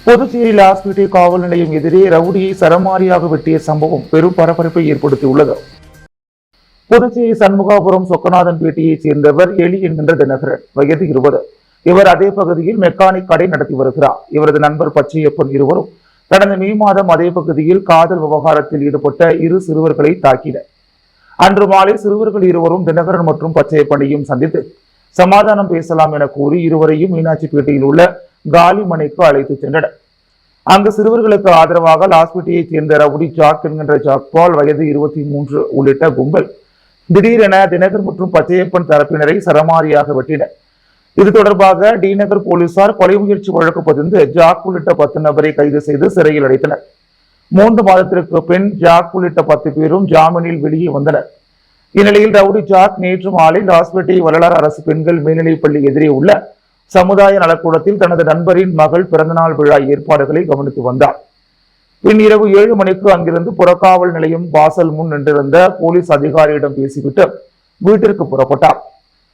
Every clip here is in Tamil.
புதுச்சேரி லாஸ்பேட்டை காவல் நிலையம் எதிரே ரவுடியை சரமாரியாக வெட்டிய சம்பவம் பெரும் பரபரப்பை ஏற்படுத்தியுள்ளது. புதுச்சேரி சண்முகாபுரம் சொக்கநாதன்பேட்டையைச் சேர்ந்தவர் எலி என்கின்ற தினகரன், வயது 20. இவர் அதே பகுதியில் மெக்கானிக் கடை நடத்தி வருகிறார். இவரது நண்பர் பச்சையப்பன் இருவரும் கடந்த மே மாதம் அதே பகுதியில் காதல் விவகாரத்தில் ஈடுபட்ட இரு சிறுவர்களை தாக்கினர். அன்று மாலை சிறுவர்கள் இருவரும் தினகரன் மற்றும் பச்சையப்பனையும் சந்தித்து சமாதானம் பேசலாம் என கூறி இருவரையும் மீனாட்சிப்பேட்டையில் உள்ள காலிமனைக்கு அழைத்து சென்றனர். அங்கு சிறுவர்களுக்கு ஆதரவாக லாஸ்பேட்டையைச் சேர்ந்த ரவுடி ஜாக் என்கின்ற ஜாக்பால், வயது 23 உள்ளிட்ட கும்பல் திடீரென தினகர் மற்றும் பச்சையப்பன் தரப்பினரை சரமாரியாக வெட்டினர். இது தொடர்பாக டி நகர் போலீசார் கொலை முயற்சி வழக்கு பதிந்து ஜாக் உள்ளிட்ட 10 நபரை கைது செய்து சிறையில் அடைத்தனர். 3 மாதத்திற்கு பின் ஜாக் உள்ளிட்ட 10 பேரும் ஜாமீனில் வெளியே வந்தனர். இந்நிலையில் ரவுடி ஜாக் நேற்று மாலை லாஸ்பேட்டை வள்ளலார் அரசு பெண்கள் மேல்நிலைப்பள்ளி எதிரே உள்ள சமுதாய நலக்கூடத்தில் தனது நண்பரின் மகள் பிறந்தநாள் விழா ஏற்பாடுகளை கவனித்து வந்தார். பின் இரவு 7 மணிக்கு அங்கிருந்து புறக்காவல் நிலையம் வாசல் முன் நின்றிருந்த போலீஸ் அதிகாரியிடம் பேசிவிட்டு வீட்டிற்கு புறப்பட்டார்.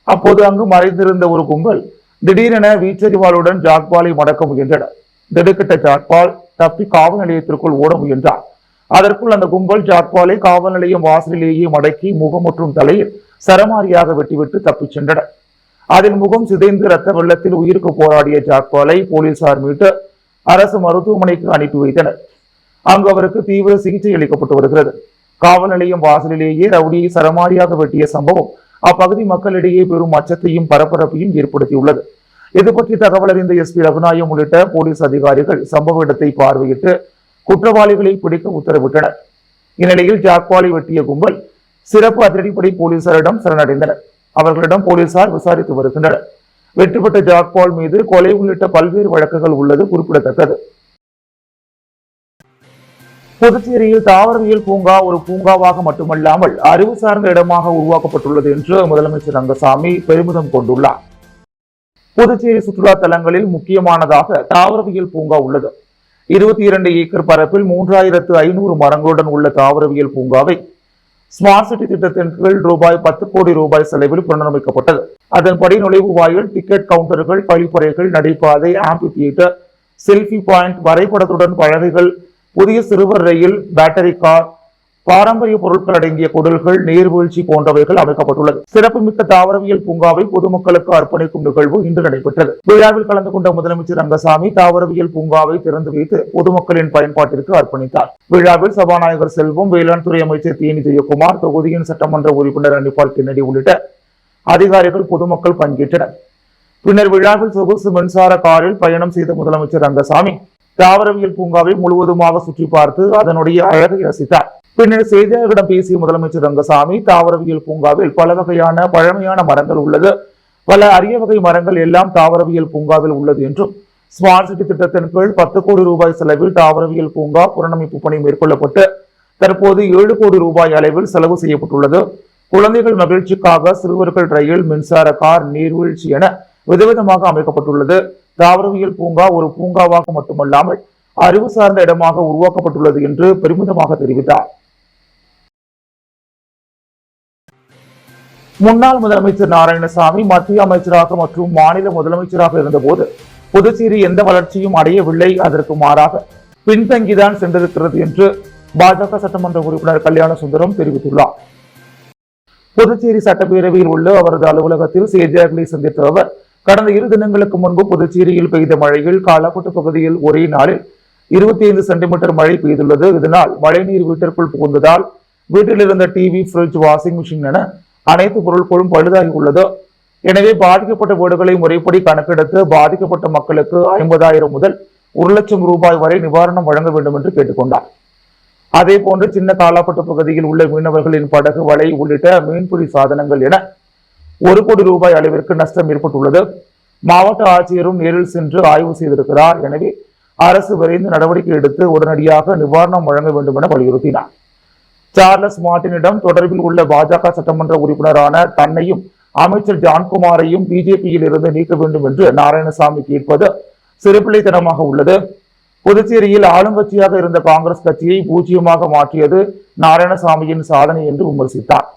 அப்போது அங்கு மறைந்திருந்த ஒரு கும்பல் திடீரென வீச்சறிவாளுடன் ஜாக்பாலை மடக்க முயன்றனர். திடுக்கிட்ட ஜாக்பால் தப்பி காவல் நிலையத்திற்குள் ஓட முயன்றார். அதற்குள் அந்த கும்பல் ஜாக்பாலை காவல் நிலையம் வாசலிலேயே மடக்கி முகம் மற்றும் தலையில் சரமாரியாக வெட்டிவிட்டு தப்பிச் சென்றனர். அதில் முகம் சிதைந்து ரத்த வெள்ளத்தில் உயிருக்கு போராடிய ஜாக்பாலை போலீசார் மீட்டு அரசு மருத்துவமனைக்கு அனுப்பி வைத்தனர். அங்கு அவருக்கு தீவிர சிகிச்சை அளிக்கப்பட்டு வருகிறது. காவல் நிலையம் வாசலிலேயே ரவுடியை சரமாரியாக வெட்டிய சம்பவம் அப்பகுதி மக்களிடையே பெரும் அச்சத்தையும் பரபரப்பையும் ஏற்படுத்தியுள்ளது. இது பற்றி தகவல் அறிந்த எஸ்பி ரகுநாயம் உள்ளிட்ட போலீஸ் அதிகாரிகள் சம்பவ இடத்தை பார்வையிட்டு குற்றவாளிகளை பிடிக்க உத்தரவிட்டனர். இந்நிலையில் ஜாக்பாலை வெட்டிய கும்பல் சிறப்பு அதிரடிப்படை போலீசாரிடம் சரணடைந்தனர். அவர்களிடம் போலீசார் விசாரித்து வருகின்றனர். வெட்டுப்பட்ட ஜாக்பால் மீது கொலை உள்ளிட்ட பல்வேறு வழக்குகள் உள்ளது குறிப்பிடத்தக்கது. புதுச்சேரியில் தாவரவியல் பூங்கா ஒரு பூங்காவாக மட்டுமல்லாமல் அறிவு சார்ந்த இடமாக உருவாக்கப்பட்டுள்ளது என்று முதலமைச்சர் ரங்கசாமி பெருமிதம் கொண்டுள்ளார். புதுச்சேரி சுற்றுலா தலங்களில் முக்கியமானதாக தாவரவியல் பூங்கா உள்ளது. 22 ஏக்கர் பரப்பில் 3500 மரங்களுடன் உள்ள தாவரவியல் பூங்காவை ஸ்மார்ட் சிட்டி திட்டத்தின் கீழ் ரூபாய் 10 கோடி செலவில் புனரமைக்கப்பட்டது. அதன்படி நுழைவு வாயில், டிக்கெட் கவுண்டர்கள், கழிப்பறைகள், நடைபாதை, ஆம்பி தியேட்டர், செல்ஃபி பாயிண்ட், வரைபடத்துடன் பலகைகள், புதிய சிறுவர் ரயில், பேட்டரி கார், பாரம்பரிய பொருட்கள் அடங்கிய குடல்கள், நீர்வீழ்ச்சி போன்றவைகள் அமைக்கப்பட்டுள்ளது. சிறப்புமிக்க தாவரவியல் பூங்காவை பொதுமக்களுக்கு அர்ப்பணிக்கும் நிகழ்வு இன்று நடைபெற்றது. விழாவில் கலந்து கொண்ட முதலமைச்சர் ரங்கசாமி தாவரவியல் பூங்காவை திறந்து வைத்து பொதுமக்களின் பயன்பாட்டிற்கு அர்ப்பணித்தார். விழாவில் சபாநாயகர் செல்வம், வேளாண் துறை அமைச்சர் தேனி ஜெயக்குமார், தொகுதியின் சட்டமன்ற உறுப்பினர் அனிபால் கென்னடி உள்ளிட்ட அதிகாரிகள், பொதுமக்கள் பங்கேற்றனர். பின்னர் விழாவில் சொகுசு மின்சார காரில் பயணம் செய்த முதலமைச்சர் ரங்கசாமி தாவரவியல் பூங்காவை முழுவதுமாக சுற்றி பார்த்து அதனுடைய அழகை ரசித்தார். பின்னர் செய்தியாளர்களிடம் பேசிய முதலமைச்சர் ரங்கசாமி, தாவரவியல் பூங்காவில் பல வகையான பழமையான மரங்கள் உள்ளது, பல அரிய வகை மரங்கள் எல்லாம் தாவரவியல் பூங்காவில் உள்ளது என்றும், ஸ்மார்ட் சிட்டி திட்டத்தின் கீழ் 10 கோடி செலவில் தாவரவியல் பூங்கா புனரமைப்பு பணி மேற்கொள்ளப்பட்டு தற்போது 7 கோடி அளவில் செலவு செய்யப்பட்டுள்ளது. குழந்தைகள் மகிழ்ச்சிக்காக சிறுவர்கள் ரயில், மின்சார கார், நீர்வீழ்ச்சி என விதவிதமாக அமைக்கப்பட்டுள்ளது. தாவரவியல் பூங்கா ஒரு பூங்காவாக மட்டுமல்லாமல் அறிவு சார்ந்த இடமாக உருவாக்கப்பட்டுள்ளது என்று பெருமிதமாக தெரிவித்தார். முன்னாள் முதலமைச்சர் நாராயணசாமி மத்திய அமைச்சராக மற்றும் மாநில முதலமைச்சராக இருந்தபோது புதுச்சேரி எந்த வளர்ச்சியும் அடையவில்லை, அதற்கு மாறாக பின்தங்கிதான் சென்றிருக்கிறது என்று பாஜக சட்டமன்ற உறுப்பினர் கல்யாண சுந்தரம் தெரிவித்துள்ளார். புதுச்சேரி சட்டப்பேரவையில் உள்ள அவரது அலுவலகத்தில் செய்தியாளர்களை சந்தித்த அவர், கடந்த 2 தினங்களுக்கு முன்பு புதுச்சேரியில் பெய்த மழையில் காலாப்பட்டு பகுதியில் ஒரே நாளில் 25 சென்டிமீட்டர் மழை பெய்துள்ளது. இதனால் மழைநீர் வீட்டிற்குள் புகுந்ததால் வீட்டில் இருந்த டிவி, பிரிட்ஜ், வாஷிங் மிஷின் என அனைத்து பொருட்களும் பழுதாகி உள்ளது. எனவே பாதிக்கப்பட்ட வீடுகளை முறைப்படி கணக்கெடுத்து பாதிக்கப்பட்ட மக்களுக்கு 50,000 முதல் 1 லட்சம் ரூபாய் வரை நிவாரணம் வழங்க வேண்டும் என்று கேட்டுக்கொண்டார். அதே போன்று சின்ன காலாப்பட்டு பகுதியில் உள்ள மீனவர்களின் படகு, வலை உள்ளிட்ட மீன்பிடி சாதனங்கள் என 1 கோடி அளவிற்கு நஷ்டம் ஏற்பட்டுள்ளது. மாவட்ட ஆட்சியரும் நேரில் சென்று ஆய்வு செய்திருக்கிறார். எனவே அரசு விரைந்து நடவடிக்கை எடுத்து உடனடியாக நிவாரணம் வழங்க வேண்டும் என வலியுறுத்தினார். சார்லஸ் மார்டினிடம் தொடர்பில் உள்ள பாஜக சட்டமன்ற உறுப்பினரான தன்னையும் அமைச்சர் ஜான்குமாரையும் பிஜேபியில் இருந்து நீக்க வேண்டும் என்று நாராயணசாமி கேட்பது சிறுபிள்ளைத்தனமாக உள்ளது. புதுச்சேரியில் ஆளுங்கட்சியாக இருந்த காங்கிரஸ் கட்சியை பூஜ்ஜியமாக மாற்றியது நாராயணசாமியின் சாதனை என்று விமர்சித்தார்.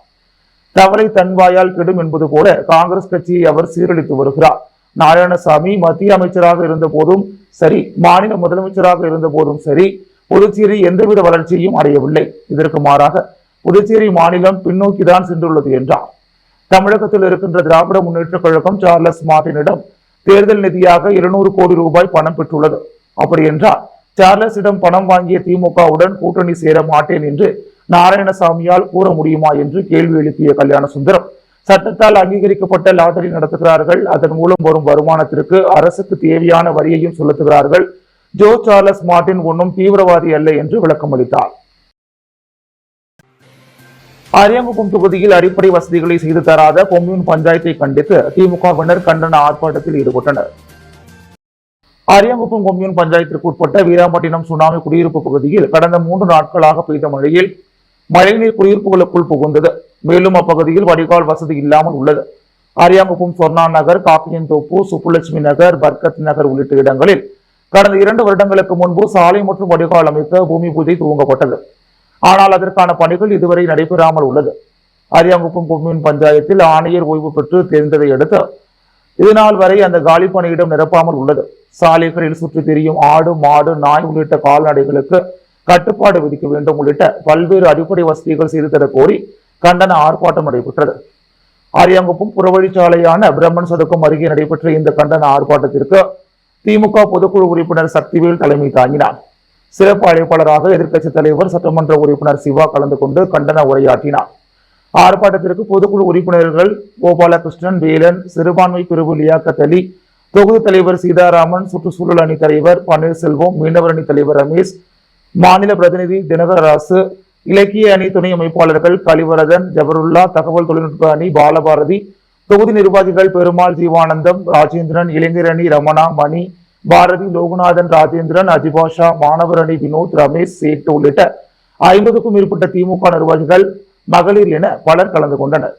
தவறை தன்வாயால் கெடும் என்பது போல காங்கிரஸ் கட்சியை அவர் சீரழித்து வருகிறார். நாராயணசாமி மத்திய அமைச்சராக இருந்த போதும் சரி, மாநில முதலமைச்சராக இருந்த போதும் சரி, புதுச்சேரி எந்தவித வளர்ச்சியையும் அடையவில்லை. இதற்கு மாறாக புதுச்சேரி மாநிலம் பின்னோக்கிதான் சென்றுள்ளது என்றார். தமிழகத்தில் இருக்கின்ற திராவிட முன்னேற்ற கழகம் சார்லஸ் மார்டினிடம் தேர்தல் நிதியாக 200 கோடி ரூபாய் பணம் பெற்றுள்ளது. அப்படி என்றால் சார்லஸிடம் பணம் வாங்கிய திமுகவுடன் கூட்டணி சேர மாட்டேன் என்று நாராயணசாமியால் கூற முடியுமா என்று கேள்வி எழுப்பிய கல்யாண சுந்தரம், சட்டத்தால் அங்கீகரிக்கப்பட்ட லாட்டரி நடத்துகிறார்கள். அதன் மூலம் வரும் வருமானத்திற்கு அரசுக்கு தேவையான வரியையும் செலுத்துகிறார்கள். ஜோ சார்லஸ் மார்டின் ஒன்றும் தீவிரவாதி அல்ல என்று விளக்கம் அளித்தார். அரியாங்குப்பம் தொகுதியில் அடிப்படை வசதிகளை செய்து தராத கொம்யூன் பஞ்சாயத்தை கண்டித்து திமுகவினர் கண்டன ஆர்ப்பாட்டத்தில் ஈடுபட்டனர். அரியாங்குப்பம் கொம்யூன் பஞ்சாயத்திற்கு உட்பட்ட வீராம்பட்டினம் சுனாமி குடியிருப்பு பகுதியில் கடந்த 3 நாட்களாக பெய்த மழையில் மழைநீர் குடியிருப்புகளுக்குள் புகுந்தது. மேலும் அப்பகுதியில் வடிகால் வசதி இல்லாமல் உள்ளது. அரியாங்குப்பம் சொர்ணா நகர், காக்கியன் தோப்பு, சுப்புலட்சுமி நகர், பர்கத் நகர் உள்ளிட்ட இடங்களில் கடந்த 2 வருடங்களுக்கு முன்பு சாலை மற்றும் வடிகால் அமைக்க பூமி பூஜை துவங்கப்பட்டது. ஆனால் அதற்கான பணிகள் இதுவரை நடைபெறாமல் உள்ளது. அரியாங்குப்பம் கொம்யூன் பஞ்சாயத்தில் ஆணையர் ஓய்வு பெற்று தேர்ந்ததை அடுத்து இதுநாள் வரை அந்த காலி பணியிடம் நிரப்பாமல் உள்ளது. சாலைகளில் சுற்றி திரியும் ஆடு, மாடு, நாய் உள்ளிட்ட கால்நடைகளுக்கு கட்டுப்பாடு விதிக்க வேண்டும் உள்ளிட்ட பல்வேறு அடிப்படை வசதிகள் செய்து தர கோரி கண்டன ஆர்ப்பாட்டம் நடைபெற்றது. அரியாங்குப்பம் புறவழிச்சாலையான பிரம்மன் சதுக்கம் அருகே நடைபெற்ற இந்த கண்டன ஆர்ப்பாட்டத்திற்கு திமுக பொதுக்குழு உறுப்பினர் சக்திவேல் தலைமை தாங்கினார். சிறப்பு அழைப்பாளராக எதிர்க்கட்சித் தலைவர் சட்டமன்ற உறுப்பினர் சிவா கலந்து கொண்டு கண்டன உரையாற்றினார். ஆர்ப்பாட்டத்திற்கு பொதுக்குழு உறுப்பினர்கள் கோபாலகிருஷ்ணன், வேலன், சிறுபான்மை பிரிவு லியாக்கத் அலி, தொகுதி தலைவர் சீதாராமன், சுற்றுச்சூழல் அணி தலைவர் பன்னீர்செல்வம், மீனவர் அணி தலைவர் ரமேஷ், மாநில பிரதிநிதி தினகரராசு, இலக்கிய அணி துணை அமைப்பாளர்கள் கலிவரதன், ஜபருல்லா, தகவல் தொழில்நுட்ப அணி பாலபாரதி, தொகுதி நிர்வாகிகள் பெருமாள், ஜீவானந்தம், ராஜேந்திரன், இளைஞர் அணி ரமணா, மணி, பாரதி, லோகநாதன், ராஜேந்திரன், அஜிபாஷா, மாணவர் அணி வினோத், ரமேஷ், சேட்டு உள்ளிட்ட 50க்கும் மேற்பட்ட திமுக நிர்வாகிகள், மகளிர் என பலர் கலந்து கொண்டனர்.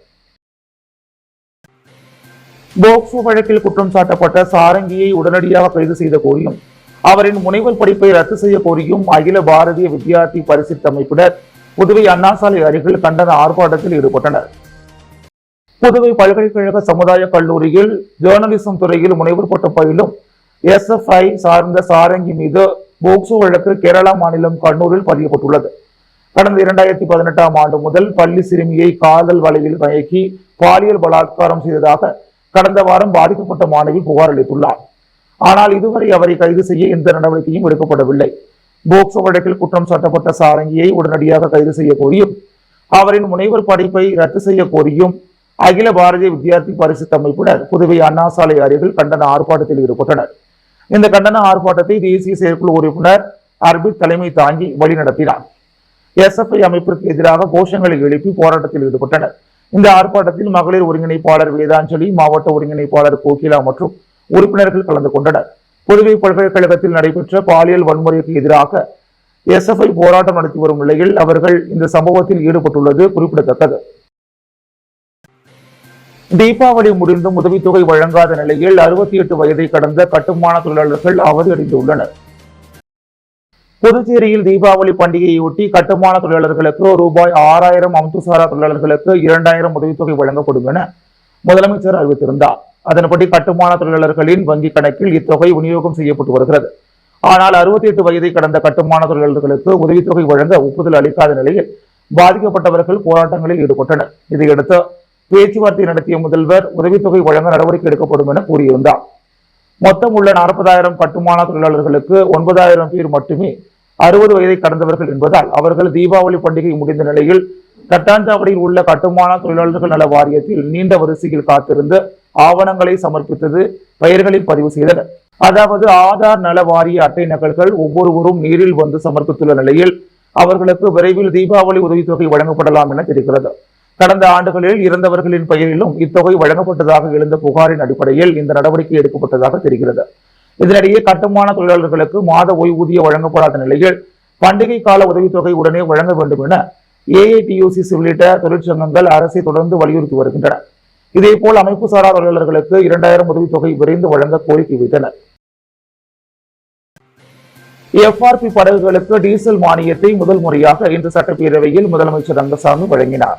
போக்சோ வழக்கில் குற்றம் சாட்டப்பட்ட சாரங்கியை உடனடியாக கைது செய்த கோரியும் அவரின் முனைவர் படிப்பை ரத்து செய்ய கோரியும் அகில பாரதிய வித்யார்த்தி பரிசுத்த அமைப்பினர் புதுவை அண்ணா சாலை அருகில் கண்டன ஆர்ப்பாட்டத்தில் ஈடுபட்டனர். புதுவை பல்கலைக்கழக சமுதாய கல்லூரியில் ஜேர்னலிசம் துறையில் முனைவர் பட்டம் பயிலும் SFI சார்ந்த சாரங்கி மீது போக்சோ வழக்கு கேரளா மாநிலம் கண்ணூரில் பதியப்பட்டுள்ளது. கடந்த 2018ஆம் ஆண்டு முதல் பள்ளி சிறுமியை காதல் வலையில் மயக்கி பாலியல் பலாத்காரம் செய்ததாக கடந்த வாரம் பாதிக்கப்பட்ட மாணவி புகார் அளித்துள்ளார். ஆனால் இதுவரை அவரை கைது செய்ய எந்த நடவடிக்கையும் எடுக்கப்படவில்லை. போக்சோ வழக்கில் குற்றம் சாட்டப்பட்ட சாரங்கியை உடனடியாக கைது செய்ய கோரியும் அவரின் முனைவர் படிப்பை ரத்து செய்ய கோரியும் அகில பாரதிய வித்யார்த்தி பரிசுத்த அமைப்பினர் புதுவை அண்ணா சாலை அருகில் கண்டன ஆர்ப்பாட்டத்தில் ஈடுபட்டனர். இந்த கண்டன ஆர்ப்பாட்டத்தை தேசிய செயற்குழு உறுப்பினர் அர்பித் தலைமை தாங்கி வழிநடத்தினார். SFI அமைப்பிற்கு எதிராக கோஷங்களை எழுப்பி போராட்டத்தில் ஈடுபட்டனர். இந்த ஆர்ப்பாட்டத்தில் மகளிர் ஒருங்கிணைப்பாளர் வேதாஞ்சலி, மாவட்ட ஒருங்கிணைப்பாளர் கோகிலா மற்றும் உறுப்பினர்கள் கலந்து கொண்டனர். புதுவை பல்கலைக்கழகத்தில் நடைபெற்ற பாலியல் வன்முறைக்கு எதிராக SFI போராட்டம் நடத்தி வரும் நிலையில் அவர்கள் இந்த சம்பவத்தில் ஈடுபட்டுள்ளது குறிப்பிடத்தக்கது. தீபாவளி முடிந்தும் உதவித்தொகை வழங்காத நிலையில் 68 வயதை கடந்த கட்டுமான தொழிலாளர்கள் அவதியடைந்துள்ளனர். புதுச்சேரியில் தீபாவளி பண்டிகையொட்டி கட்டுமான தொழிலாளர்களுக்கு ரூபாய் 6000, அம்துசாரா தொழிலாளர்களுக்கு 2000 உதவித்தொகை வழங்கப்படும் என முதலமைச்சர் அறிவித்திருந்தார். அதன்படி கட்டுமான தொழிலாளர்களின் வங்கிக் கணக்கில் இத்தொகை விநியோகம் செய்யப்பட்டு வருகிறது. ஆனால் 68 வயதை கடந்த கட்டுமான தொழிலாளர்களுக்கு உதவித்தொகை வழங்க ஒப்புதல் அளிக்காத நிலையில் பாதிக்கப்பட்டவர்கள் போராட்டங்களில் ஈடுபட்டனர். இதையடுத்து பேச்சுவார்த்தை நடத்திய முதல்வர் உதவித்தொகை வழங்க நடவடிக்கை எடுக்கப்படும் என கூறியிருந்தார். மொத்தம் உள்ள 40,000 கட்டுமான தொழிலாளர்களுக்கு 9,000 பேர் மட்டுமே 60 வயதை கடந்தவர்கள் என்பதால் அவர்கள் தீபாவளி பண்டிகை முடிந்த நிலையில் தட்டாஞ்சாவடியில் உள்ள கட்டுமான தொழிலாளர்கள் நல வாரியத்தில் நீண்ட வரிசையில் காத்திருந்து ஆவணங்களை சமர்ப்பித்தது பெயர்களில் பதிவு செய்தனர். அதாவது ஆதார் நல வாரிய அட்டை நகல்கள் ஒவ்வொருவரும் நேரில் வந்து சமர்ப்பித்துள்ள நிலையில் அவர்களுக்கு விரைவில் தீபாவளி உதவித்தொகை வழங்கப்படலாம் என தெரிகிறது. கடந்த ஆண்டுகளில் இறந்தவர்களின் பெயரிலும் இத்தொகை வழங்கப்பட்டதாக எழுந்த புகாரின் அடிப்படையில் இந்த நடவடிக்கை எடுக்கப்பட்டதாக தெரிகிறது. இதனிடையே கட்டுமான தொழிலாளர்களுக்கு மாத ஓய்வூதியம் வழங்கப்படாத நிலையில் பண்டிகை கால உதவித்தொகை உடனே வழங்க வேண்டும் என AITUC உள்ளிட்ட தொழிற்சங்கங்கள் அரசை தொடர்ந்து வலியுறுத்தி வருகின்றன. இதேபோல் அமைப்பு சாரா தொழிலாளர்களுக்கு 2000 உதவித்தொகை விரைந்து வழங்க கோரிக்கை வைத்தனர். FRP படகுகளுக்கு டீசல் மானியத்தை முதல் முறையாக இன்று சட்டப்பேரவையில் முதலமைச்சர் ரங்கசாமி வழங்கினார்.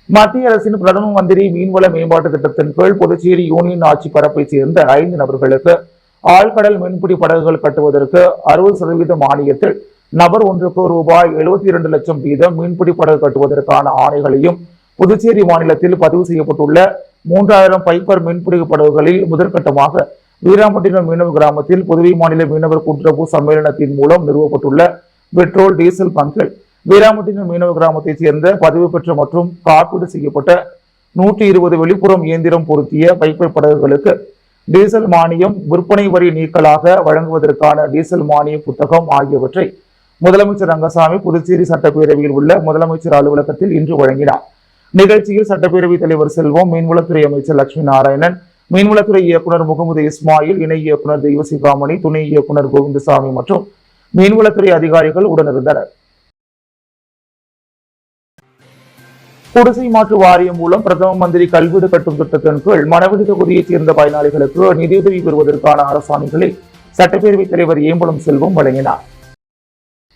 மத்திய அரசின் பிரதம மந்திரி மீன்வள மேம்பாட்டு திட்டத்தின் கீழ் புதுச்சேரி யூனியன் ஆட்சி பரப்பை சேர்ந்த 5 நபர்களுக்கு ஆழ்கடல் மீன்பிடி படகுகள் கட்டுவதற்கு 60% மானியத்தில் நபர் ஒன்றுக்கு ரூபாய் 72 லட்சம் வீதம் மீன்பிடி படகு கட்டுவதற்கான ஆணைகளையும் புதுச்சேரி மாநிலத்தில் பதிவு செய்யப்பட்டுள்ள 3000 பைப்பர் மீன்பிடி படகுகளில் முதற்கட்டமாக வீராம்பட்டினம் மீனவ கிராமத்தில் புதுவை மாநில மீனவர் கூட்டுறவு சம்மேளனத்தின் மூலம் நிறுவப்பட்டுள்ள பெட்ரோல் டீசல் பங்கில் வீராம்பட்டினம் மீனவ கிராமத்தைச் சேர்ந்த பதிவு பெற்ற மற்றும் காப்பீடு செய்யப்பட்ட 120 வெளிப்புறம் இயந்திரம் பொருத்திய பைப்பர் படகுகளுக்கு டீசல் மானியம், விற்பனை வரி நீக்கலாக வழங்குவதற்கான டீசல் மானிய புத்தகம் ஆகியவற்றை முதலமைச்சர் ரங்கசாமி புதுச்சேரி சட்டப்பேரவையில் உள்ள முதலமைச்சர் அலுவலகத்தில் இன்று வழங்கினார். நிகழ்ச்சியில் சட்டப்பேரவைத் தலைவர் செல்வம், மீன்வளத்துறை அமைச்சர் லட்சுமி நாராயணன், மீன்வளத்துறை இயக்குநர் முகமது இஸ்மாயில், இணை இயக்குநர் தெய்வசிகாமணி, துணை இயக்குநர் கோவிந்தசாமி மற்றும் மீன்வளத்துறை அதிகாரிகள் உடனிருந்தனர். குடிசை மாற்று வாரியம் மூலம் பிரதம மந்திரி கல்வீடு கட்டும் திட்டத்தின் கீழ் மணவெளி தொகுதியைச் சேர்ந்த பயனாளிகளுக்கு நிதியுதவி பெறுவதற்கான அரசாணைகளை சட்டப்பேரவைத் தலைவர் ஏம்பலம் செல்வம் வழங்கினார்.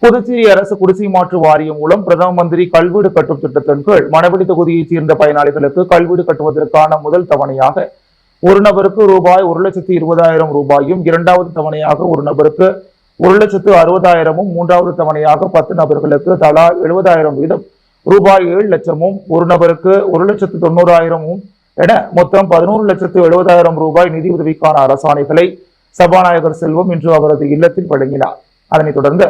புதுச்சேரி அரசு குடிசை மாற்று வாரியம் மூலம் பிரதம மந்திரி கல்வீடு கட்டும் திட்டத்தின் கீழ் மணவெளி தொகுதியைச் சேர்ந்த பயனாளிகளுக்கு கல்வீடு கட்டுவதற்கான முதல் தவணையாக ஒரு நபருக்கு ரூபாய் 1,20,000 ரூபாயும், இரண்டாவது தவணையாக ஒரு நபருக்கு 1,60,000, மூன்றாவது தவணையாக 10 நபர்களுக்கு தலா 70,000 வீதம் ரூபாய் 7 லட்சமும், ஒரு நபருக்கு 1,90,000 என மொத்தம் 11,70,000 ரூபாய் நிதி உதவிக்கான அரசாணைகளை சபாநாயகர் செல்வம் இன்று அவரது இல்லத்தில் வழங்கினார். அதனைத் தொடர்ந்து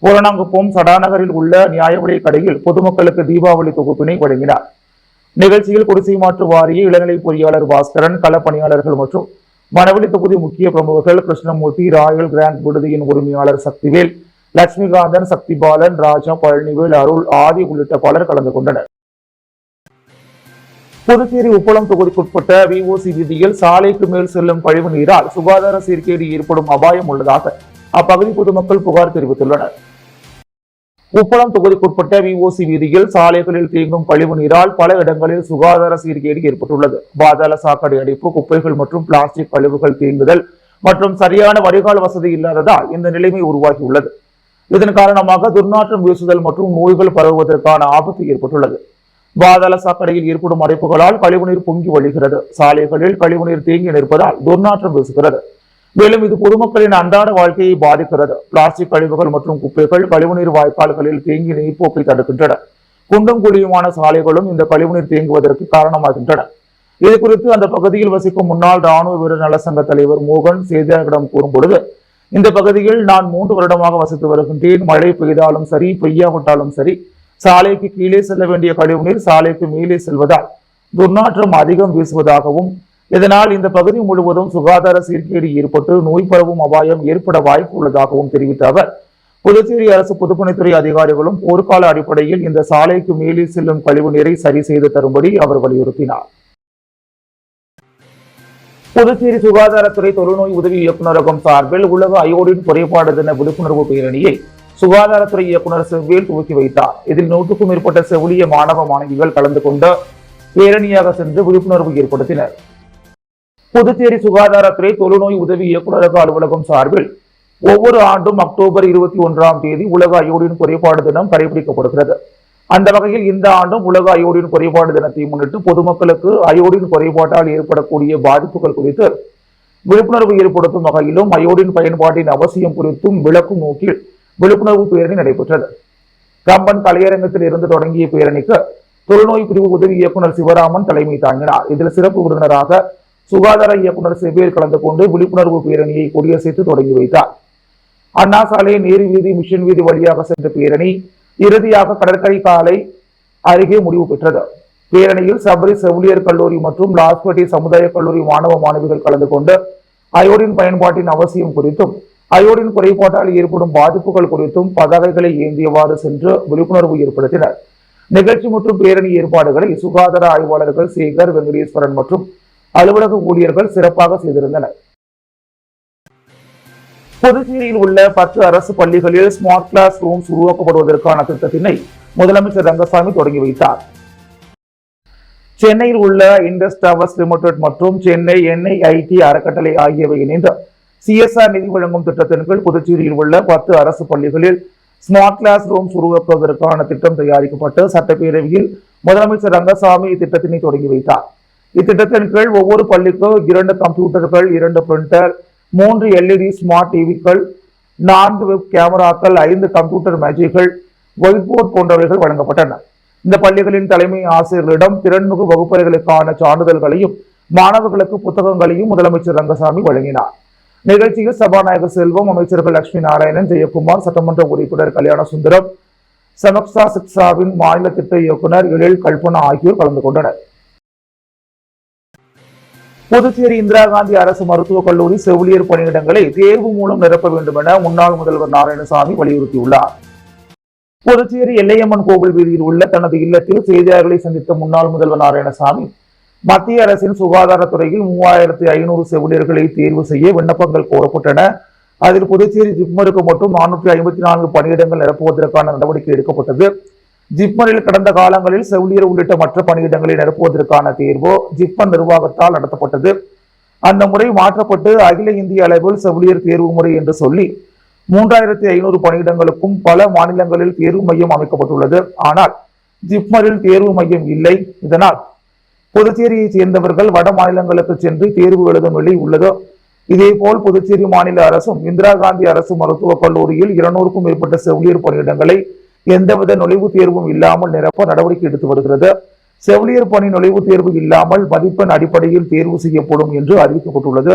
பூரணாங்குப்பம் சடாநகரில் உள்ள நியாய விலைக் கடையில் பொதுமக்களுக்கு தீபாவளி தொகுப்பினை வழங்கினார். நிகழ்ச்சியில் குடிசை மாற்று வாரிய இளநிலை பொறியாளர் பாஸ்கரன், களப்பணியாளர்கள் மற்றும் மணவெளி தொகுதி முக்கிய பிரமுகர்கள் கிருஷ்ணமூர்த்தி, ராயல் கிராண்ட் விடுதியின் உரிமையாளர் சக்திவேல், லட்சுமிகாந்தன், சக்திபாலன், ராஜா, பழனிவேல், அருள், ஆதி உள்ளிட்ட பலர் கலந்து கொண்டனர். புதுச்சேரி உப்பளம் தொகுதிக்குட்பட்ட விஓசி வீதியில் சாலைக்கு மேல் செல்லும் கழிவு நீரால் சுகாதார சீர்கேடு ஏற்படும் அபாயம் உள்ளதாக அப்பகுதி பொதுமக்கள் புகார் தெரிவித்துள்ளனர். உப்பளம் தொகுதிக்குட்பட்ட விஓசி வீதியில் சாலைகளில் தேங்கும் கழிவு நீரால் பல இடங்களில் சுகாதார சீர்கேடு ஏற்பட்டுள்ளது. பாதாள சாக்கடை அடைப்பு, குப்பைகள் மற்றும் பிளாஸ்டிக் கழிவுகள் தேங்குதல் மற்றும் சரியான வடிகால் வசதி இல்லாததால் இந்த நிலைமை உருவாகியுள்ளது. இதன் காரணமாக துர்நாற்றம் வீசுதல் மற்றும் நோய்கள் பரவுவதற்கான ஆபத்து ஏற்பட்டுள்ளது. பாதாள சாக்கடையில் ஏற்படும் அடைப்புகளால் கழிவுநீர் பொங்கி வழிகிறது. சாலைகளில் கழிவுநீர் தேங்கி நிற்பதால் துர்நாற்றம் வீசுகிறது. மேலும் இது பொதுமக்களின் அன்றாட வாழ்க்கையை பாதிக்கிறது. பிளாஸ்டிக் கழிவுகள் மற்றும் குப்பைகள் கழிவுநீர் வாய்க்கால்களில் தேங்கி நீர்ப்போக்கை தடுக்கின்றன. குண்டும் குழியுமான சாலைகளும் இந்த கழிவுநீர் தேங்குவதற்கு காரணமாகின்றன. இது குறித்து அந்த பகுதியில் வசிக்கும் முன்னாள் ராணுவ வீரர் நலசங்க தலைவர் மோகன் செய்தியாளர்களிடம் கூறும்பொழுது, இந்த பகுதியில் நான் 3 வருடமாக வசித்து வருகின்றேன். மழை பெய்தாலும் சரி, பெய்யாவிட்டாலும் சரி, சாலைக்கு கீழே செல்ல வேண்டிய கழிவுநீர் சாலைக்கு மேலே செல்வதால் துர்நாற்றம் அதிகம் வீசுவதாகவும், இதனால் இந்த பகுதி முழுவதும் சுகாதார சீர்கேடு ஏற்பட்டு நோய் பரவும் அபாயம் ஏற்பட வாய்ப்பு உள்ளதாகவும் தெரிவித்த அவர், புதுச்சேரி அரசு பொதுப்பணித்துறை அதிகாரிகளும் போர்க்கால அடிப்படையில் இந்த சாலைக்கு மேலே செல்லும் கழிவு நீரை சரி செய்து தரும்படி அவர் வலியுறுத்தினார். புதுச்சேரி சுகாதாரத்துறை தொழுநோய் உதவி இயக்குநரகம் சார்பில் உலக அயோடின் குறைபாடு தின விழிப்புணர்வு பேரணியை சுகாதாரத்துறை இயக்குநர் செவ்வேல் துவக்கி வைத்தார். இதில் 100க்கும் மேற்பட்ட செவிலிய மாணவ மாணவிகள் கலந்து கொண்டு பேரணியாக சென்று விழிப்புணர்வு ஏற்படுத்தினர். புதுச்சேரி சுகாதாரத்துறை தொழுநோய் உதவி இயக்குநரக அலுவலகம் சார்பில் ஒவ்வொரு ஆண்டும் அக்டோபர் 21ஆம் தேதி உலக அயோடின் குறைபாடு தினம் கடைபிடிக்கப்படுகிறது. அந்த வகையில் இந்த ஆண்டும் உலக அயோடின் குறைபாடு தினத்தை முன்னிட்டு பொதுமக்களுக்கு அயோடின் குறைபாட்டால் ஏற்படக்கூடிய பாதிப்புகள் குறித்து விழிப்புணர்வு ஏற்படுத்தும் வகையிலும் அயோடின் பயன்பாட்டின் அவசியம் குறித்தும் விளக்கும் நோக்கில் விழிப்புணர்வு பேரணி நடைபெற்றது. கம்பன் கலையரங்கத்தில் இருந்து தொடங்கிய பேரணிக்கு தொழுநோய் பிரிவு உதவி இயக்குநர் சிவராமன் தலைமை தாங்கினார். இதில் சிறப்பு விருந்தினராக சுகாதார இயக்குநர் செவ்வேல் கலந்து கொண்டு விழிப்புணர்வு பேரணியை கொடியசைத்து தொடங்கி வைத்தார். அண்ணா சாலை, நேரு வீதி, மிஷன் வீதி வழியாக சென்ற பேரணி இறுதியாக கடற்கரை காலை அருகே முடிவு பெற்றது. பேரணியில் சபரி செவிலியர் கல்லூரி மற்றும் லாஸ்பேட்டை சமுதாய கல்லூரி மாணவ மாணவிகள் கலந்து கொண்டு அயோடின் பயன்பாட்டின் அவசியம் குறித்தும் அயோடின் குறைபாட்டால் ஏற்படும் பாதிப்புகள் குறித்தும் பதாகைகளை ஏந்தியவாறு சென்று விழிப்புணர்வு ஏற்படுத்தினர். நிகழ்ச்சி மற்றும் பேரணி ஏற்பாடுகளை சுகாதார ஆய்வாளர்கள் சேகர், வெங்கடேஸ்வரன் மற்றும் அலுவலக ஊழியர்கள் சிறப்பாக செய்திருந்தனர். புதுச்சேரியில் உள்ள 10 அரசு பள்ளிகளில் ஸ்மார்ட் கிளாஸ் ரூம்ஸ் உருவாக்கப்படுவதற்கான திட்டத்தினை முதலமைச்சர் ரங்கசாமி தொடங்கி வைத்தார். சென்னையில் உள்ள இண்டஸ் டவர்ஸ் லிமிடெட் மற்றும் சென்னை NIIT அறக்கட்டளை ஆகியவை இணைந்து CSR நிதி வழங்கும் திட்டத்தின் கீழ் புதுச்சேரியில் உள்ள 10 அரசு பள்ளிகளில் ஸ்மார்ட் கிளாஸ் ரூம்ஸ் உருவாக்குவதற்கான திட்டம் தயாரிக்கப்பட்டு சட்டப்பேரவையில் முதலமைச்சர் ரங்கசாமி இத்திட்டத்தினை தொடங்கி வைத்தார். இத்திட்டத்தின் கீழ் ஒவ்வொரு பள்ளிக்கும் 2 கம்ப்யூட்டர்கள், 2 பிரிண்டர், 3 LED ஸ்மார்ட் டிவிக்கள், 4 வெப் கேமராக்கள், 5 கம்ப்யூட்டர் மேஜைகள், ஒயிட் போர்டு போன்றவைகள் வழங்கப்பட்டன. இந்த பள்ளிகளின் தலைமை ஆசிரியர்களிடம் திறன்மிகு வகுப்பறைகளுக்கான சான்றிதழ்களையும் மாணவர்களுக்கு புத்தகங்களையும் முதலமைச்சர் ரங்கசாமி வழங்கினார். நிகழ்ச்சியில் சபாநாயகர் செல்வம், அமைச்சர்கள் லட்சுமி நாராயணன், ஜெயக்குமார், சட்டமன்ற உறுப்பினர் கல்யாண சுந்தரம், சமக்சா சிக்ஸாவின் மாநில திட்ட இயக்குனர் எழில் கல்பனா ஆகியோர் கலந்து கொண்டனர். புதுச்சேரி இந்திரா காந்தி அரசு மருத்துவக் கல்லூரி செவிலியர் பணியிடங்களை தேர்வு மூலம் நிரப்ப வேண்டும் என முன்னாள் முதல்வர் நாராயணசாமி வலியுறுத்தியுள்ளார். புதுச்சேரி எல்லையம்மன் கோவில் வீதியில் உள்ள தனது இல்லத்தில் செய்தியாளர்களை சந்தித்த முன்னாள் முதல்வர் நாராயணசாமி, மத்திய அரசின் சுகாதாரத்துறையில் 3500 செவிலியர்களை தேர்வு செய்ய விண்ணப்பங்கள் கோரப்பட்டன. அதில் புதுச்சேரி ஜிப்மருக்கு மட்டும் 454 பணியிடங்கள் நிரப்புவதற்கான நடவடிக்கை எடுக்கப்பட்டது. ஜிப்மரில் கடந்த காலங்களில் செவிலியர் உள்ளிட்ட மற்ற பணியிடங்களை நிரப்புவதற்கான தேர்வோ ஜிப்மர் நிர்வாகத்தால் நடத்தப்பட்டது. அந்த முறை மாற்றப்பட்டு அகில இந்திய அளவில் செவிலியர் தேர்வு முறை என்று சொல்லி 3500 பணியிடங்களுக்கும் பல மாநிலங்களில் தேர்வு மையம் அமைக்கப்பட்டுள்ளது. ஆனால் ஜிப்மரில் தேர்வு மையம் இல்லை. இதனால் புதுச்சேரியை சேர்ந்தவர்கள் வட மாநிலங்களுக்கு சென்று தேர்வு எழுதும் நிலை உள்ளது. இதேபோல் புதுச்சேரி மாநில அரசும் இந்திரா காந்தி அரசு மருத்துவக் கல்லூரியில் 200க்கும் மேற்பட்ட செவிலியர் பணியிடங்களை எந்தவித நுழைவுத் தேர்வும் இல்லாமல் நிரப்ப நடவடிக்கை எடுத்து வருகிறது. செவிலியர் பணி நுழைவுத் தேர்வு இல்லாமல் மதிப்பெண் அடிப்படையில் தேர்வு செய்யப்படும் என்று அறிவிக்கப்பட்டுள்ளது.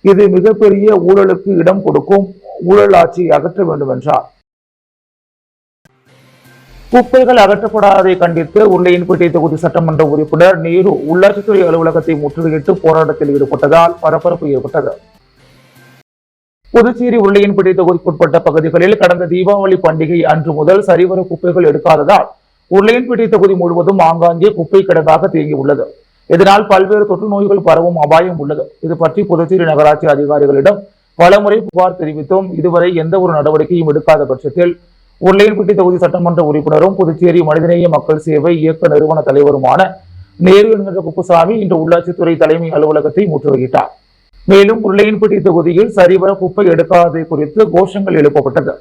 இது மிகப்பெரிய ஊழலுக்கு இடம் கொடுக்கும். ஊழல் ஆட்சியை அகற்ற வேண்டும் என்றார். குப்பைகள் அகற்றப்படாததை கண்டித்து உருளையன்பேட்டை தொகுதி சட்டமன்ற உறுப்பினர் நேரு உள்ளாட்சித்துறை அலுவலகத்தை முற்றுகையிட்டு போராட்டத்தில் ஈடுபட்டதால் பரபரப்பு ஏற்பட்டது. புதுச்சேரி உருளையன்பேட்டை தொகுதிக்குட்பட்ட பகுதிகளில் கடந்த தீபாவளி பண்டிகை அன்று முதல் சரிவர குப்பைகள் எடுக்காததால் உருளையன்பேட்டை தொகுதி முழுவதும் ஆங்காங்கே குப்பை கிடங்காக தேங்கியுள்ளது. இதனால் பல்வேறு தொற்று நோய்கள் பரவும் அபாயம் உள்ளது. இது பற்றி புதுச்சேரி நகராட்சி அதிகாரிகளிடம் பலமுறை புகார் தெரிவித்தும் இதுவரை எந்த ஒரு நடவடிக்கையும் எடுக்காத பட்சத்தில் உருளையன்பேட்டை தொகுதி சட்டமன்ற உறுப்பினரும் புதுச்சேரி மனிதநேய மக்கள் சேவை இயக்க நிறுவன தலைவருமான நேரு என்கிற குப்புசாமி இன்று உள்ளாட்சித்துறை தலைமை அலுவலகத்தை முற்றுகையிட்டார். மேலும் உருளையன்பேட்டை தொகுதியில் சரிவர குப்பை எடுக்காததை குறித்து கோஷங்கள் எழுப்பப்பட்டது.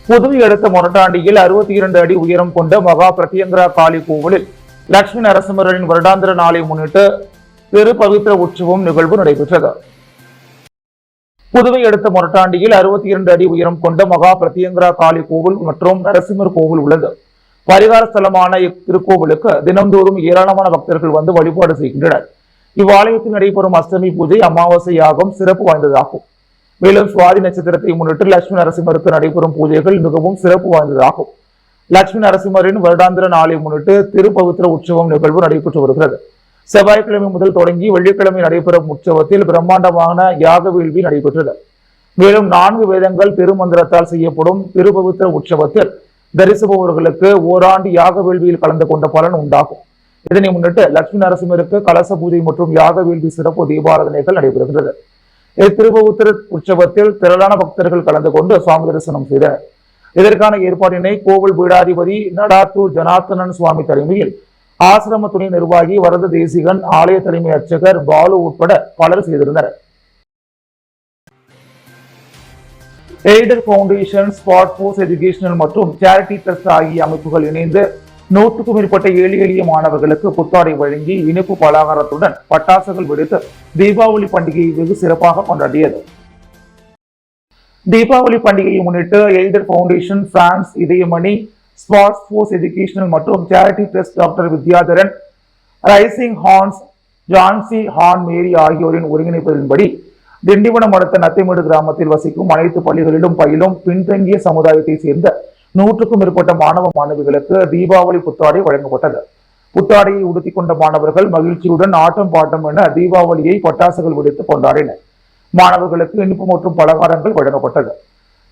புதுவை அடுத்த மொரட்டாண்டியில் 62 அடி உயரம் கொண்ட மகா பிரத்யங்கரா காளி கோவிலில் லட்சுமி நரசிம்மரின் வருடாந்திர நாளை முன்னிட்டு திரு பவித்ர உற்சவம் நிகழ்வு நடைபெற்றது. புதுவை அடுத்த மொரட்டாண்டியில் 62 அடி உயரம் கொண்ட மகா பிரத்யங்கரா காளி கோவில் மற்றும் நரசிம்மர் கோவில் உள்ளது. பரிகார ஸ்தலமான இத்திருக்கோவிலுக்கு தினந்தோறும் ஏராளமான பக்தர்கள் வந்து வழிபாடு செய்கின்றனர். இவ்வாலயத்தில் நடைபெறும் அஷ்டமி பூஜை, அமாவாசை யாகம் சிறப்பு வாய்ந்ததாகும். மேலும் சுவாதி நட்சத்திரத்தை முன்னிட்டு லட்சுமி நரசிம்மருக்கு நடைபெறும் பூஜைகள் மிகவும் சிறப்பு வாய்ந்ததாகும். லட்சுமி நரசிம்மரின் வருடாந்திர நாளை முன்னிட்டு திருப்பவித்திர உற்சவம் நிகழ்வு நடைபெற்று வருகிறது. செவ்வாய்க்கிழமை முதல் தொடங்கி வெள்ளிக்கிழமை நடைபெறும் உற்சவத்தில் பிரம்மாண்டமான யாக வேள்வி நடைபெற்றது. மேலும் 4 வேதங்கள் திருமந்திரத்தால் செய்யப்படும் திருப்பவித்திர உற்சவத்தில் தரிசிப்பவர்களுக்கு ஓராண்டு யாக வேள்வியில் கலந்து கொண்ட பலன் உண்டாகும். இதனை முன்னிட்டு லட்சுமி நரசிம்மருக்கு கலச பூஜை மற்றும் யாக வேள்வி சிறப்பு தீபாராதனைகள் நடைபெறுகிறது. இத்திருப்பவித்திர உற்சவத்தில் திரளான பக்தர்கள் கலந்து கொண்டு சுவாமி தரிசனம் செய்தனர். இதற்கான ஏற்பாட்டினை கோவில் பீடாதிபதி நடாத்தூர் ஜனார்த்தனன் சுவாமி தலைமையில் ஆசிரம துணை நிர்வாகி வரத தேசிகன், ஆலய தலைமை அர்ச்சகர் பாலு உட்பட பலர் செய்திருந்தனர். Aided foundation, spot force educational மற்றும் சேரிட்டி ட்ரஸ்ட் ஆகிய அமைப்புகள் இணைந்து 100க்கும் மேற்பட்ட எளிய மாணவர்களுக்கு புத்தாடை வழங்கி இனிப்பு பலகாரத்துடன் பட்டாசுகள் வெடித்து தீபாவளி பண்டிகையை வெகு சிறப்பாக கொண்டாடியது. தீபாவளி பண்டிகையை முன்னிட்டு எய்டட் பவுண்டேஷன், பிரான்ஸ் இதயமணி, ஸ்பாட் போர்ஸ் எஜுகேஷனல் மற்றும் charity trust doctor Vidyadharan, rising horns, Jhansi horn Mary ஆகியோரின் ஒருங்கிணைப்பதின்படி திண்டிவனம் அடுத்த நத்தைமேடு கிராமத்தில் வசிக்கும் அனைத்து பள்ளிகளிலும் பயிலும் பின்தங்கிய சமுதாயத்தை சேர்ந்த 100க்கும் மேற்பட்ட மாணவ மாணவிகளுக்கு தீபாவளி புத்தாடை வழங்கப்பட்டது. புத்தாடையை உடுத்திக் கொண்ட மாணவர்கள் மகிழ்ச்சியுடன் ஆட்டம் பாட்டம் என தீபாவளியை பட்டாசுகள் வெடித்து கொண்டாடினர். மாணவர்களுக்கு இனிப்பு மற்றும் பலகாரங்கள் வழங்கப்பட்டது.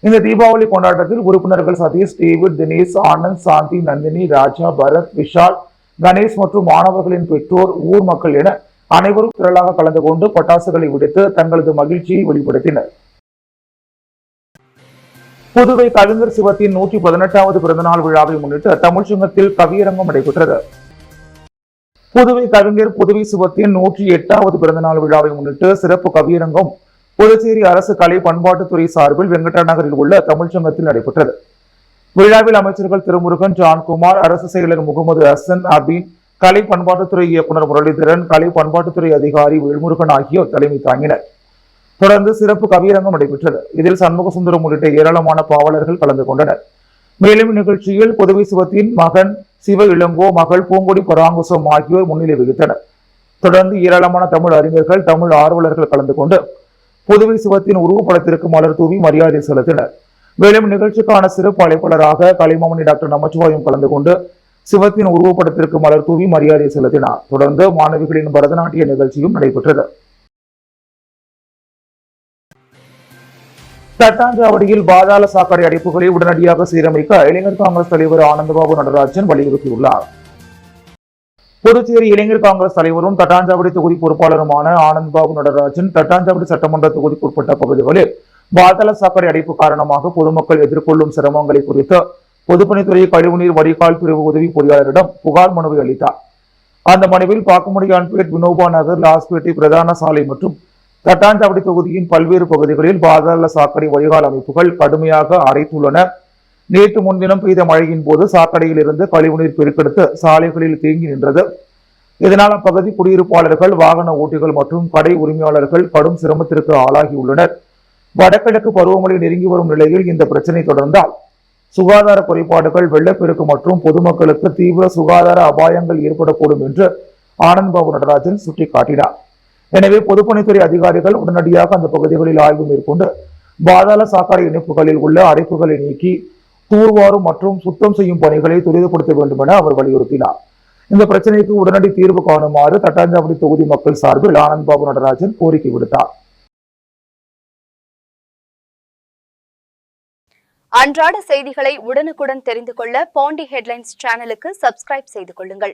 இந்த தீபாவளி கொண்டாட்டத்தில் உறுப்பினர்கள் சதீஷ், டேவிட், தினேஷ், ஆனந்த், சாந்தி, நந்தினி, ராஜா, பரத், விஷால், கணேஷ் மற்றும் மாணவர்களின் பெற்றோர், ஊர் மக்கள் என அனைவரும் திரளாக கலந்து கொண்டு பட்டாசுகளை வெடித்து தங்களது மகிழ்ச்சியை வெளிப்படுத்தினர். புதுவை கவிஞர் சிவத்தின் 118வது பிறந்தநாள் விழாவை முன்னிட்டு தமிழ்ச்சங்கத்தில் கவியரங்கம் நடைபெற்றது. புதுவை கவிஞர் புதுவை சிவத்தின் 108வது பிறந்தநாள் விழாவை முன்னிட்டு சிறப்பு கவியரங்கம் புதுச்சேரி அரசு கலை பண்பாட்டுத்துறை சார்பில் வெங்கடா நகரில் உள்ள தமிழ்ச்சங்கத்தில் நடைபெற்றது. விழாவில் அமைச்சர்கள் திருமுருகன், ஜான்குமார், அரசு செயலர் முகமது ஹசன், அபீன், கலை பண்பாட்டுத்துறை இயக்குநர் முரளிதரன், கலை பண்பாட்டுத்துறை அதிகாரி வேல்முருகன் ஆகியோர் தலைமை தாங்கினர். தொடர்ந்து சிறப்பு கவியரங்கம் நடைபெற்றது. இதில் சண்முக சுந்தரம் உள்ளிட்ட ஏராளமான பாவலர்கள் கலந்து கொண்டனர். மேலும் நிகழ்ச்சியில் புதுவை சிவத்தின் மகன் சிவ இளங்கோ, மகள் பூங்கொடி பராங்குசம் ஆகியோர் முன்னிலை வகித்தனர். தொடர்ந்து ஏராளமான தமிழ் அறிஞர்கள், தமிழ் ஆர்வலர்கள் கலந்து கொண்டு புதுவை சிவத்தின் உருவப்படத்திற்கு மலர் தூவி மரியாதை செலுத்தினர். மேலும் நிகழ்ச்சிக்கான சிறப்பு அழைப்பாளராக கலைமாமணி டாக்டர் நமச்சிவாயம் கலந்து கொண்டு சிவத்தின் உருவப்படத்திற்கு மலர் தூவி மரியாதை செலுத்தினார். தொடர்ந்து மாணவிகளின் பரதநாட்டிய நிகழ்ச்சியும் நடைபெற்றது. தட்டாஞ்சாவடியில் பாதாள சாக்கடை அடைப்புகளை உடனடியாக சீரமைக்க இளைஞர் காங்கிரஸ் தலைவர் ஆனந்தபாபு நடராஜன் வலியுறுத்தியுள்ளார். புதுச்சேரி இளைஞர் காங்கிரஸ் தலைவரும் தட்டாஞ்சாவடி தொகுதி பொறுப்பாளருமான ஆனந்தபாபு நடராஜன் தட்டாஞ்சாவடி சட்டமன்ற தொகுதிக்குட்பட்ட பகுதிகளில் பாதாள சாக்கடை அடைப்பு காரணமாக பொதுமக்கள் எதிர்கொள்ளும் சிரமங்களை குறித்து பொதுப்பணித்துறை கழிவுநீர் வடிகால் பிரிவு உதவி பொறியாளரிடம் புகார் மனுவை அளித்தார். அந்த மனுவில் பாக்குமடியான்பேட், வினோபா நகர், லாஸ்பேட்டை பிரதான சாலை மற்றும் தட்டாஞ்சாவடி தொகுதியின் பல்வேறு பகுதிகளில் பாதாள சாக்கடை வடிகால் அமைப்புகள் கடுமையாக அடைத்துள்ளன. நேற்று முன்தினம் பெய்த மழையின் போது சாக்கடையில் இருந்து கழிவுநீர் பெருக்கெடுத்து சாலைகளில் தேங்கி நின்றது. இதனால் அப்பகுதி குடியிருப்பாளர்கள், வாகன ஓட்டிகள் மற்றும் கடை உரிமையாளர்கள் கடும் சிரமத்திற்கு ஆளாகியுள்ளனர். வடகிழக்கு பருவமழை நெருங்கி வரும் நிலையில் இந்த பிரச்சனை தொடர்ந்தால் சுகாதார குறைபாடுகள், வெள்ளப்பெருக்கு மற்றும் பொதுமக்களுக்கு தீவிர சுகாதார அபாயங்கள் ஏற்படக்கூடும் என்று ஆனந்த்பாபு நடராஜன் சுட்டிக்காட்டினார். எனவே பொதுப்பணித்துறை அதிகாரிகள் உடனடியாக அந்த பகுதிகளில் ஆய்வு மேற்கொண்டு பாதாள சாக்கடை இணைப்புகளில் உள்ள அடைப்புகளை நீக்கி தூர்வாரும் மற்றும் சுத்தம் செய்யும் பணிகளை துரிதப்படுத்த வேண்டும் என அவர் வலியுறுத்தினார். இந்த பிரச்சனைக்கு உடனடி தீர்வு காணுமாறு தட்டாஞ்சாவடி தொகுதி மக்கள் சார்பில் ஆனந்த்பாபு நடராஜன் கோரிக்கை விடுத்தார். அன்றாட செய்திகளை உடனுக்குடன் தெரிந்து கொள்ள பாண்டி ஹெட்லைன்ஸ் சேனலுக்கு சப்ஸ்கிரைப் செய்து கொள்ளுங்கள்.